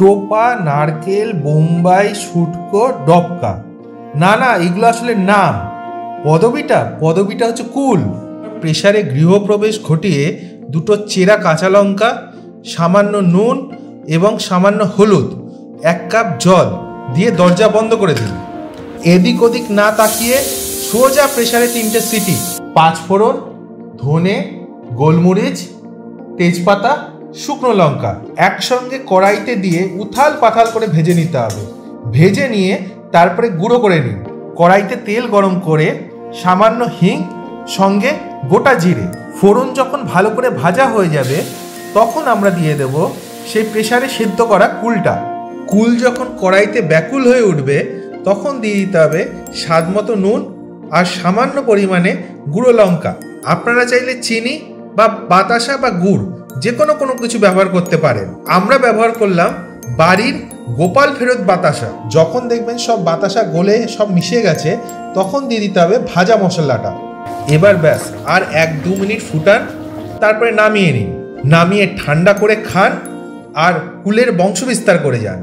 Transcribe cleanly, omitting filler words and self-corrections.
টোপা, নারকেল, বোম্বাই, শুটকো, ডবকা। না না, এগুলো আসলে নাম। পদবিটা হচ্ছে কুল। প্রেসারে গৃহপ্রবেশ ঘটিয়ে দুটো চেরা কাঁচা লঙ্কা, সামান্য নুন এবং সামান্য হলুদ, 1 কাপ জল দিয়ে দরজা বন্ধ করে দিন। এদিক ওদিক না তাকিয়ে সোজা প্রেসারে 3টে সিটি। 5 ফোড়ন, ধনে, গোলমরিচ, তেজপাতা, শুকনো লঙ্কা একসঙ্গে কড়াইতে দিয়ে উথাল পাথাল করে ভেজে নিতে হবে। ভেজে নিয়ে তারপরে গুঁড়ো করে নিন। কড়াইতে তেল গরম করে সামান্য হিং, সঙ্গে গোটা জিরে। ফোড়ন যখন ভালো করে ভাজা হয়ে যাবে তখন আমরা দিয়ে দেব সেই প্রেসারে সেদ্ধ করা কুলটা। কুল যখন কড়াইতে ব্যাকুল হয়ে উঠবে তখন দিয়ে দিতে হবে স্বাদ মতো নুন আর সামান্য পরিমাণে গুঁড়ো লঙ্কা। আপনারা চাইলে চিনি বা বাতাসা বা গুড় যে কোনো কিছু ব্যবহার করতে পারেন। আমরা ব্যবহার করলাম বাড়ির গোপাল ফেরত বাতাসা। যখন দেখবেন সব বাতাসা গলে সব মিশে গেছে তখন দিয়ে দিতে হবে ভাজা মশলাটা। এবার ব্যাস, আর 1-2 মিনিট ফুটান, তারপরে নামিয়ে নিন। নামিয়ে ঠান্ডা করে খান আর কুলের বংশ বিস্তার করে যান।